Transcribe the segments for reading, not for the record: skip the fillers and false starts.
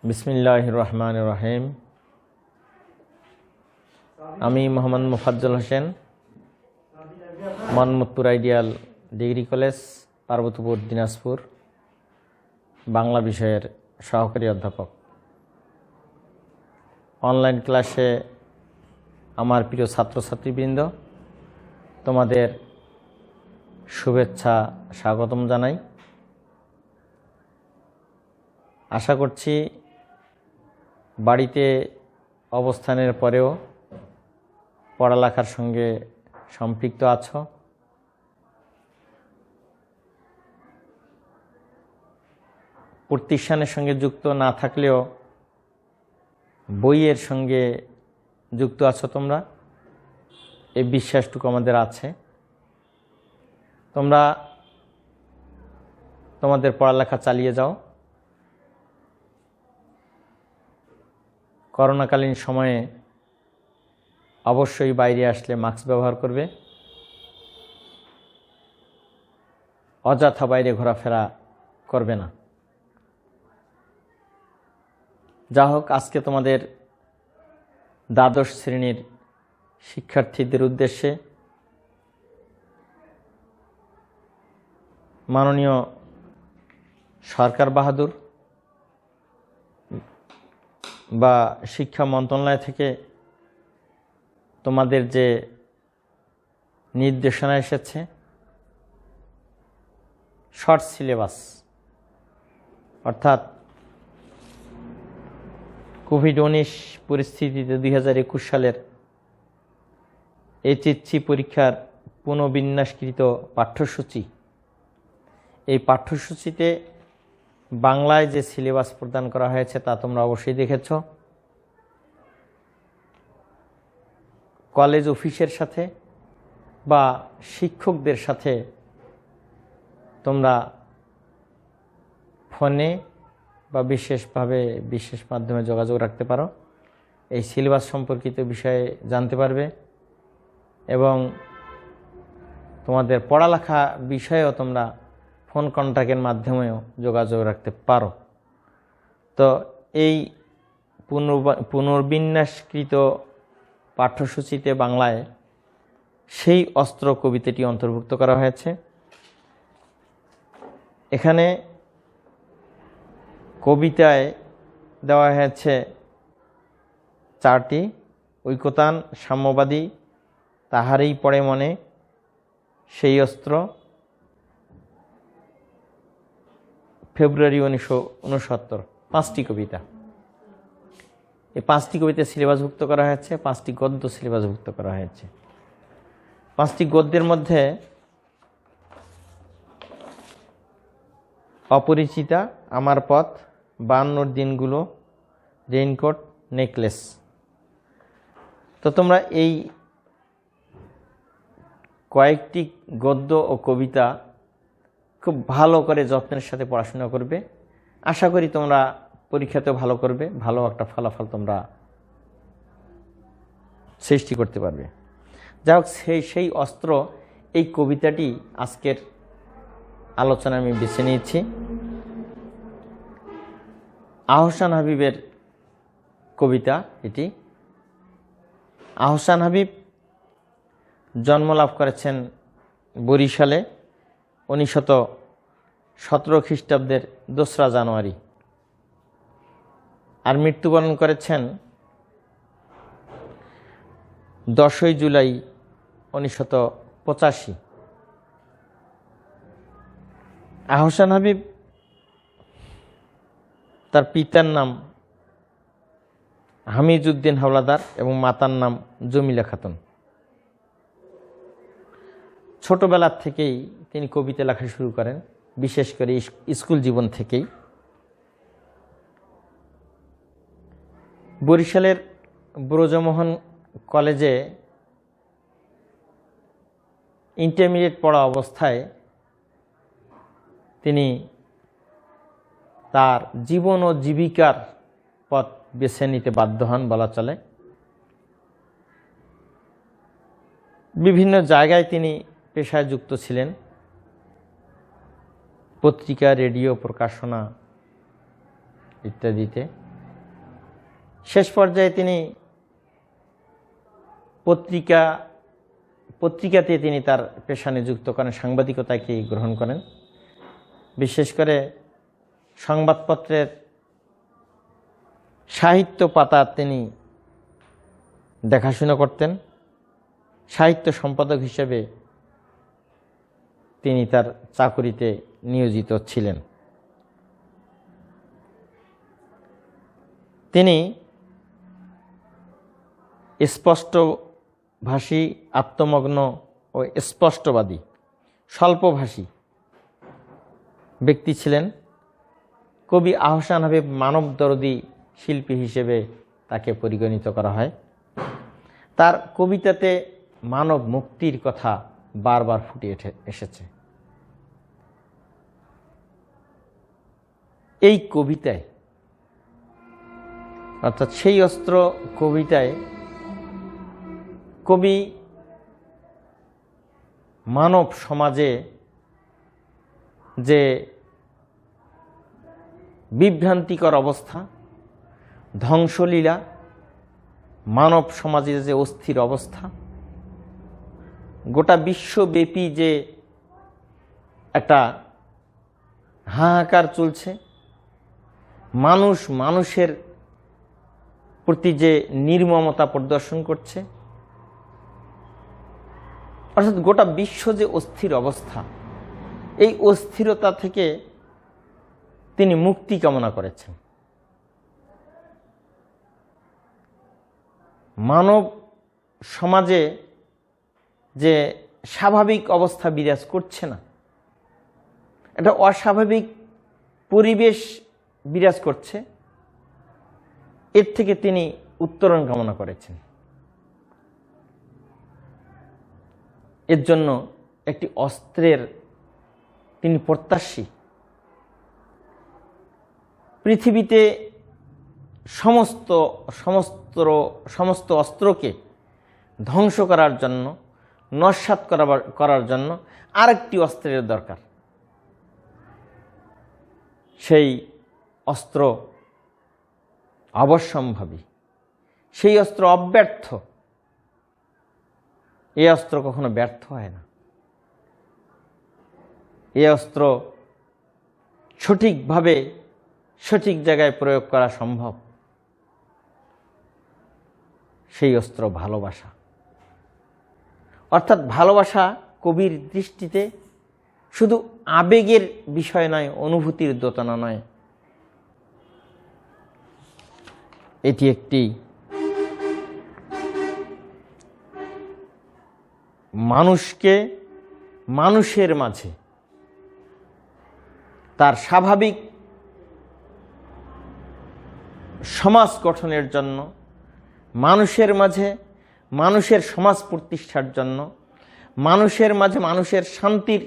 বিসমিল্লাহির রহমানির রহিম। আমি Mohammad Mofazzal Hossain, Mohammadpur ideal degree college, Parbatipur, Dinajpur, Bangla বিষয়ের সহকারী অধ্যাপক। অনলাইন ক্লাসে আমার প্রিয় ছাত্রছাত্রীবৃন্দ, তোমাদের শুভেচ্ছা স্বাগতম জানাই। আশা করছি বাড়িতে অবস্থানের পরেও পড়ালেখার সঙ্গে সম্পৃক্ত আছো। প্রতিষ্ঠানের সঙ্গে যুক্ত না থাকলেও বইয়ের সঙ্গে যুক্ত আছো তোমরা, এই বিশ্বাসটুকু আমাদের আছে। তোমরা তোমাদের পড়ালেখা চালিয়ে যাও। করোনাকালীন সময়ে অবশ্যই বাইরে আসলে মাস্ক ব্যবহার করবে, অযথা বাইরে ঘোরাফেরা করবে না। যা হোক, আজকে তোমাদের দ্বাদশ শ্রেণীর শিক্ষার্থীদের উদ্দেশ্যে মাননীয় সরকার বাহাদুর বা শিক্ষা মন্ত্রণালয় থেকে তোমাদের যে নির্দেশনা এসেছে, শর্ট সিলেবাস, অর্থাৎ কোভিড-19 পরিস্থিতিতে 2021 সালের এইচএসসি পরীক্ষার পুনর্বিন্যাসকৃত পাঠ্যসূচি, এই পাঠ্যসূচিতে বাংলায় যে সিলেবাস প্রদান করা হয়েছে তা তোমরা অবশ্যই দেখেছ। কলেজ অফিসের সাথে বা শিক্ষকদের সাথে তোমরা ফোনে বা বিশেষ মাধ্যমে যোগাযোগ রাখতে পারো, এই সিলেবাস সম্পর্কিত বিষয়ে জানতে পারবে এবং তোমাদের পড়ালেখা বিষয়েও তোমরা ফোন কন্ট্যাক্টের মাধ্যমেও যোগাযোগ রাখতে পারো। তো এই পুনর্বিন্যাসকৃত পাঠ্যসূচিতে বাংলায় সেই অস্ত্র কবিতাটি অন্তর্ভুক্ত করা হয়েছে। এখানে কবিতায় দেওয়া হয়েছে 4টি: ঐকতান, সাম্যবাদী, তাহারই পড়ে মনে, সেই অস্ত্র, ফেব্রুয়ারি 1969, 5টি কবিতা। এই 5টি কবিতা সিলেবাসভুক্ত করা হয়েছে, 5টি গদ্য সিলেবাসভুক্ত করা হয়েছে। 5টি গদ্যের মধ্যে অপরিচিতা, আমার পথ, 52 দিনগুলো, রেইনকোট, নেকলেস। তো তোমরা এই কয়েকটি গদ্য ও কবিতা খুব ভালো করে যত্নের সাথে পড়াশোনা করবে। আশা করি তোমরা পরীক্ষাতেও ভালো করবে, ভালো একটা ফলাফল তোমরা সৃষ্টি করতে পারবে। যাই হোক, সেই অস্ত্র, এই কবিতাটি আজকের আলোচনা আমি বেছে নিয়েছি। আহসান হাবিবের কবিতা এটি। আহসান হাবিব জন্মলাভ করেছেন বরিশালে 1917 খ্রিস্টাব্দের 2রা জানুয়ারি, আর মৃত্যুবরণ করেছেন 10ই জুলাই 1985। আহসান হাবিব, তার পিতার নাম হামিদ উদ্দিন হাওলাদার এবং মাতার নাম জমিলা খাতুন। ছোটবেলার থেকেই তিনি কবিতা লেখা শুরু করেন, বিশেষ করে স্কুল জীবন থেকেই। বরিশালের ব্রজমোহন কলেজে ইন্টারমিডিয়েট পড়া অবস্থায় তিনি তার জীবন ও জীবিকার পথ বেছে নিতে বাধ্য হন বলা চলে। বিভিন্ন জায়গায় তিনি পেশায় যুক্ত ছিলেন, পত্রিকা, রেডিও, প্রকাশনা ইত্যাদিতে। শেষ পর্যায়ে তিনি পত্রিকাতে তিনি তার পেশা নিযুক্ত করেন, সাংবাদিকতাকে গ্রহণ করেন। বিশেষ করে সংবাদপত্রের সাহিত্য পাতা তিনি দেখাশোনা করতেন। সাহিত্য সম্পাদক হিসেবে তিনি তার চাকুরিতে নিয়োজিত ছিলেন। তিনি স্পষ্টভাষী, আত্মমগ্ন ও স্পষ্টবাদী, স্বল্পভাষী ব্যক্তি ছিলেন। কবি আহসান হাবীব মানবদরদী শিল্পী হিসেবে তাকে পরিগণিত করা হয়। তার কবিতাতে মানব মুক্তির কথা বারবার ফুটে এসেছে। এই কবিতায়, অর্থাৎ সেই অস্ত্র কবিতায়, কবি মানব সমাজে যে বিভ্রান্তিকর অবস্থা, ধ্বংসলীলা, মানব সমাজের যে অস্থির অবস্থা, গোটা বিশ্বব্যাপী যে একটা হাহাকার চলছে, মানুষ মানুষের প্রতি যে নির্মমতা প্রদর্শন করছে, অর্থাৎ গোটা বিশ্ব যে অস্থির অবস্থা, এই অস্থিরতা থেকে তিনি মুক্তি কামনা করেছেন। মানব সমাজে যে স্বাভাবিক অবস্থা বিরাজ করছে না, এটা অস্বাভাবিক পরিবেশ বিরাজ করছে, এর থেকে তিনি উত্তরণ কামনা করেছেন। এর জন্য একটি অস্ত্রের তিনি প্রত্যাশী। পৃথিবীতে সমস্ত অস্ত্রকে ধ্বংস করার জন্য, নস্যাৎ করার জন্য আরেকটি অস্ত্রের দরকার। সেই অস্ত্র অবশ্যম্ভাবী, সেই অস্ত্র অব্যর্থ। এই অস্ত্র কখনো ব্যর্থ হয় না। এই অস্ত্র সঠিকভাবে সঠিক জায়গায় প্রয়োগ করা সম্ভব। সেই অস্ত্র ভালোবাসা। অর্থাৎ ভালোবাসা কবির দৃষ্টিতে শুধু আবেগের বিষয় নয়, অনুভূতির দোতনা নয়, এটি একটি মানুষকে মানুষের মাঝে তার স্বাভাবিক সমাজ গঠনের জন্য, মানুষের মাঝে মানুষের সমাজ প্রতিষ্ঠার জন্য, মানুষের মাঝে মানুষের শান্তির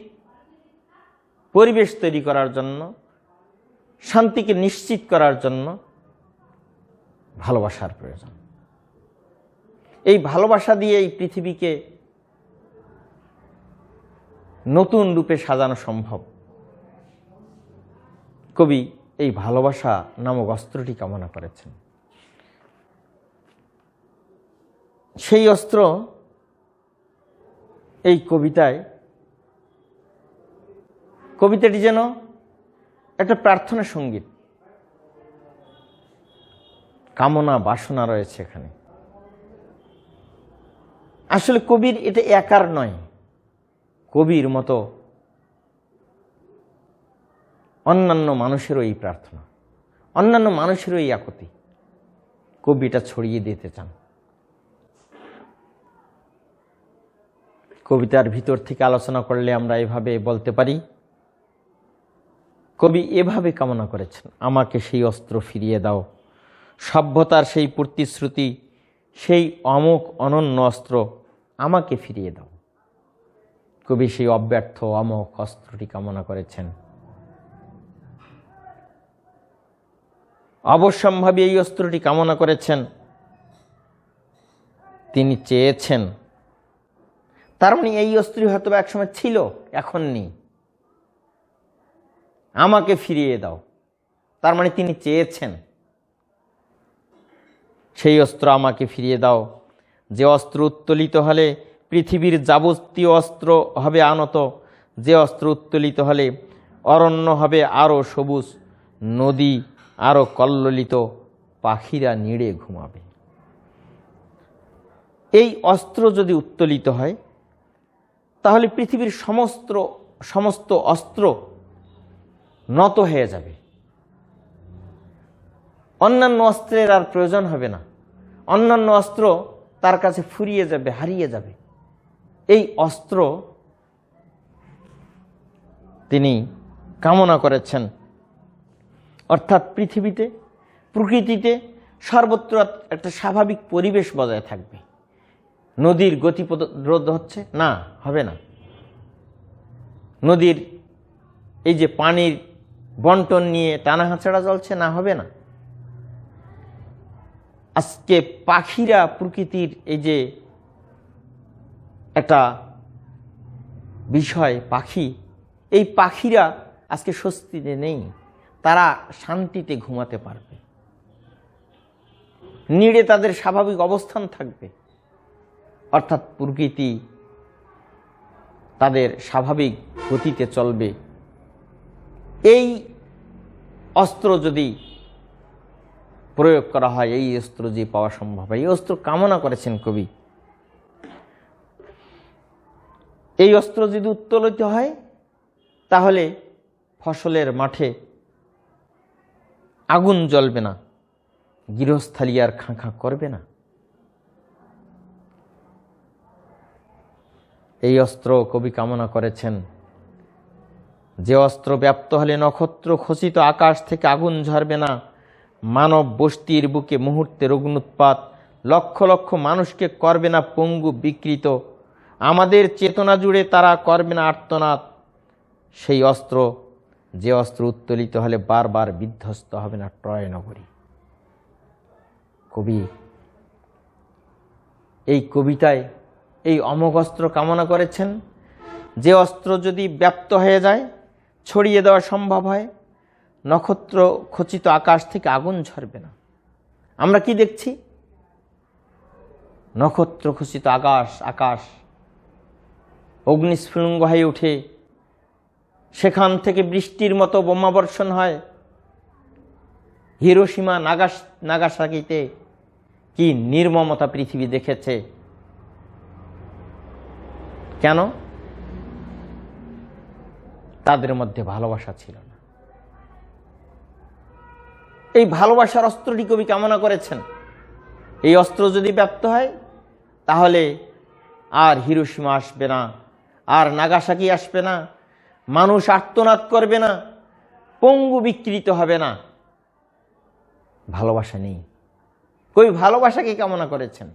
পরিবেশ তৈরি করার জন্য, শান্তিকে নিশ্চিত করার জন্য ভালোবাসার প্রয়োজন। এই ভালোবাসা দিয়ে এই পৃথিবীকে নতুন রূপে সাজানো সম্ভব। কবি এই ভালোবাসা নামক অস্ত্রটি কামনা করেছেন। সেই অস্ত্র এই কবিতায়, কবিতাটি যেন একটা প্রার্থনা সঙ্গীত। কামনা বাসনা রয়েছে এখানে। আসলে কবির এটা একার নয়, কবির মতো অন্যান্য মানুষেরও এই প্রার্থনা, অন্যান্য মানুষেরও এই আকুতি। কবিটা ছড়িয়ে দিতে চান। কবিতার ভিতর থেকে আলোচনা করলে আমরা এভাবে বলতে পারি, কবি এভাবে কামনা করেছেন, আমাকে সেই অস্ত্র ফিরিয়ে দাও, সভ্যতার সেই প্রতিশ্রুতি, সেই অমোঘ অনন্য অস্ত্র আমাকে ফিরিয়ে দাও। কবি সেই অব্যর্থ অমোঘ অস্ত্রটি কামনা করেছেন। অবশ্যম্ভাবী এই অস্ত্রটি কামনা করেছেন। তিনি চেয়েছেন, তার মানে এই অস্ত্রই হয়তো একসময় ছিল, এখন নেই। আমাকে ফিরিয়ে দাও, তার মানে তিনি চেয়েছেন। সেই অস্ত্র আমাকে ফিরিয়ে দাও, যে অস্ত্র উত্তোলিত হলে পৃথিবীর যাবতীয় অস্ত্র হবে আনত, যে অস্ত্র উত্তোলিত হলে অরণ্য হবে আরও সবুজ, নদী আরও কল্লোলিত, পাখিরা নিড়ে ঘুমাবে। এই অস্ত্র যদি উত্তোলিত হয় তাহলে পৃথিবীর সমস্ত অস্ত্র নত হয়ে যাবে, অন্যান্য অস্ত্রের আর প্রয়োজন হবে না, অন্যান্য অস্ত্র তার কাছে ফুরিয়ে যাবে, হারিয়ে যাবে। এই অস্ত্র তিনি কামনা করেছেন, অর্থাৎ পৃথিবীতে, প্রকৃতিতে সর্বত্র একটা স্বাভাবিক পরিবেশ বজায় থাকবে। নদীর গতিরোধ হচ্ছে না, হবে না। নদীর এই যে পানির বন্টন নিয়ে টানাহাঁচড়া চলছে না, হবে না। আজকে পাখিরা, প্রকৃতির এই যে একটা বিষয়, পাখি, এই পাখিরা আজকে স্বস্তিতে নেই, তারা শান্তিতে ঘুমাতে পারবে, নিড়ে তাদের স্বাভাবিক অবস্থান থাকবে, অর্থাৎ প্রকৃতি তাদের স্বাভাবিক গতিতে চলবে। এই অস্ত্র যদি প্রয়োগ করা হয়, এই অস্ত্র যে পাওয়া সম্ভব হয়, এই অস্ত্র কামনা করেছেন কবি। এই অস্ত্র যদি উত্তোলিত হয় তাহলে ফসলের মাঠে আগুন জ্বলবে না, গৃহস্থালী আর খাঁ খাঁ করবে না। এই অস্ত্র কবি কামনা করেছেন, যে অস্ত্র ব্যাপ্ত হলে নক্ষত্র খচিত আকাশ থেকে আগুন ঝরবে না, মানব বস্তির বুকে মুহূর্তের অগ্নুৎপাত, লক্ষ লক্ষ মানুষকে করবে না পঙ্গু বিকৃত, আমাদের চেতনা জুড়ে তারা করবে না আর্তনাদ। সেই অস্ত্র, যে অস্ত্র উত্তোলিত হলে বারবার বিধ্বস্ত হবে না ট্রয় নগরী। কবি এই কবিতায় এই অমোঘ অস্ত্র কামনা করেছেন, যে অস্ত্র যদি ব্যাপ্ত হয়ে যায়, ছড়িয়ে দেওয়া সম্ভব হয়, নক্ষত্র খচিত আকাশ থেকে আগুন ঝরবে না। আমরা কি দেখছি? নক্ষত্র খচিত আকাশ অগ্নিস্ফুলিঙ্গ হয়ে ওঠে, সেখান থেকে বৃষ্টির মতো বোমাবর্ষণ হয়। হিরোশিমা নাগাসাকিতে কি নির্মমতা পৃথিবী দেখেছে। কেন? তাদের মধ্যে ভালোবাসা ছিল না। এই ভালোবাসার অস্ত্রটি কবি কামনা করেছেন। এই অস্ত্র যদি ব্যাপ্ত হয় তাহলে আর হিরোশিমা আসবে না, আর নাগাসাকি আসবে না, মানুষ আর্তনাদ করবে না, পঙ্গু বিকৃত হবে না। ভালোবাসা নেই। কবি ভালোবাসাকে কামনা করেছেন,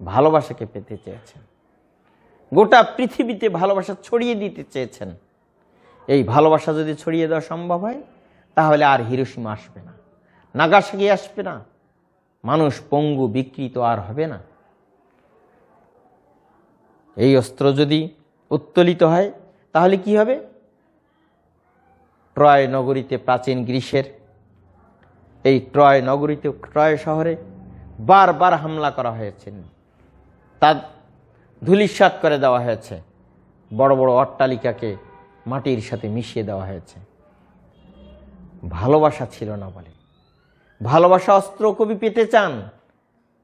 ভালোবাসাকে পেতে চেয়েছেন, গোটা পৃথিবীতে ভালোবাসা ছড়িয়ে দিতে চেয়েছেন। এই ভালোবাসা যদি ছড়িয়ে দেওয়া সম্ভব হয় তাহলে আর হিরোশিমা আসবে না, নাগাসাকি আসবে না, মানুষ পঙ্গু বিকৃত আর হবে না। এই অস্ত্র যদি উত্তোলিত হয় তাহলে কি হবে? ট্রয় নগরীতে, প্রাচীন গ্রীসের এই ট্রয় নগরীতে, ট্রয় শহরে বারবার হামলা করা হয়েছে, তা ধূলিসাৎ করে দেওয়া হয়েছে, বড় বড় অট্টালিকাকে মাটির সাথে মিশিয়ে দেওয়া হয়েছে। ভালোবাসা ছিল না বলে। ভালোবাসা অস্ত্র কবি পেতে চান।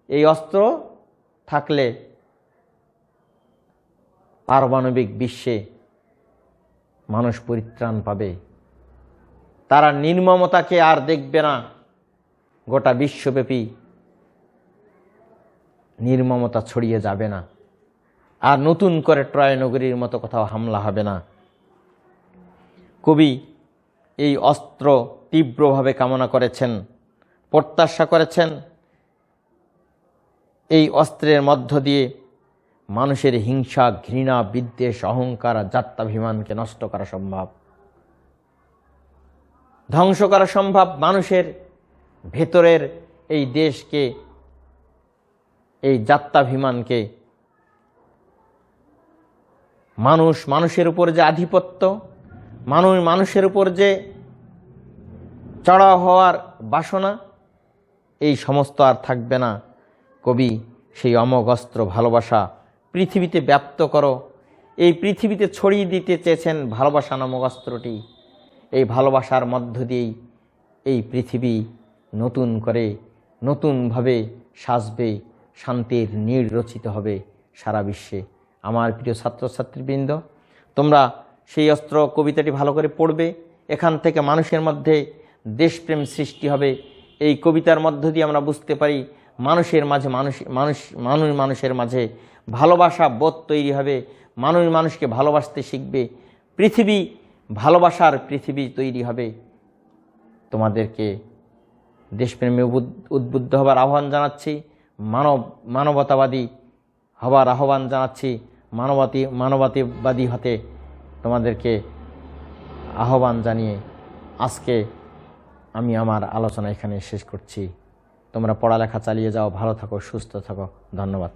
এই অস্ত্র থাকলে পারমাণবিক বিশ্বে মানুষ পরিত্রাণ পাবে, তারা নির্মমতাকে আর দেখবে না। গোটা বিশ্বব্যাপী নির্মমতা ছড়িয়ে যাবে না, আর নতুন করে ট্রয় নগরীর মতো কোথাও হামলা হবে না। কবি এই অস্ত্র তীব্রভাবে কামনা করেছেন, প্রত্যাশা করেছেন এই অস্ত্রের মধ্য দিয়ে মানুষের হিংসা, ঘৃণা, বিদ্বেষ, অহংকার, জাত্যাভিমানকে নষ্ট করা সম্ভব, ধ্বংস করা সম্ভব। মানুষের ভেতরের এই দেশকে, এই জাত্যাভিমানকে, মানুষের উপর যে আধিপত্য, মানুষের উপর যে চড়াও হওয়ার বাসনা, এই সমস্ত আর থাকবে না। কবি সেই অমোঘ অস্ত্র ভালোবাসা পৃথিবীতে ব্যাপ্ত করো, এই পৃথিবীতে ছড়িয়ে দিতে চেয়েছেন ভালোবাসা নামক অস্ত্রটি। এই ভালোবাসার মধ্য দিয়েই এই পৃথিবী নতুন করে নতুনভাবে সাজবে, শান্তির নীড় রচিত হবে সারা বিশ্বে। আমার প্রিয় ছাত্রছাত্রীবৃন্দ, তোমরা সেই অস্ত্র কবিতাটি ভালো করে পড়বে। এখান থেকে মানুষের মধ্যে দেশপ্রেম সৃষ্টি হবে। এই কবিতার মধ্য দিয়ে আমরা বুঝতে পারি মানুষের মাঝে মানুষের মাঝে ভালোবাসা বোধ তৈরি হবে। মানুষ মানুষকে ভালোবাসতে শিখবে। পৃথিবী ভালোবাসার পৃথিবী তৈরি হবে। তোমাদেরকে দেশপ্রেমে উদ্বুদ্ধ হবার আহ্বান জানাচ্ছি, মানবতাবাদী হবার আহ্বান জানাচ্ছি, মানবতাবাদী হতে তোমাদেরকে আহ্বান জানিয়ে আজকে আমি আমার আলোচনা এখানে শেষ করছি। তোমরা পড়ালেখা চালিয়ে যাও, ভালো থাকো, সুস্থ থাকো। ধন্যবাদ।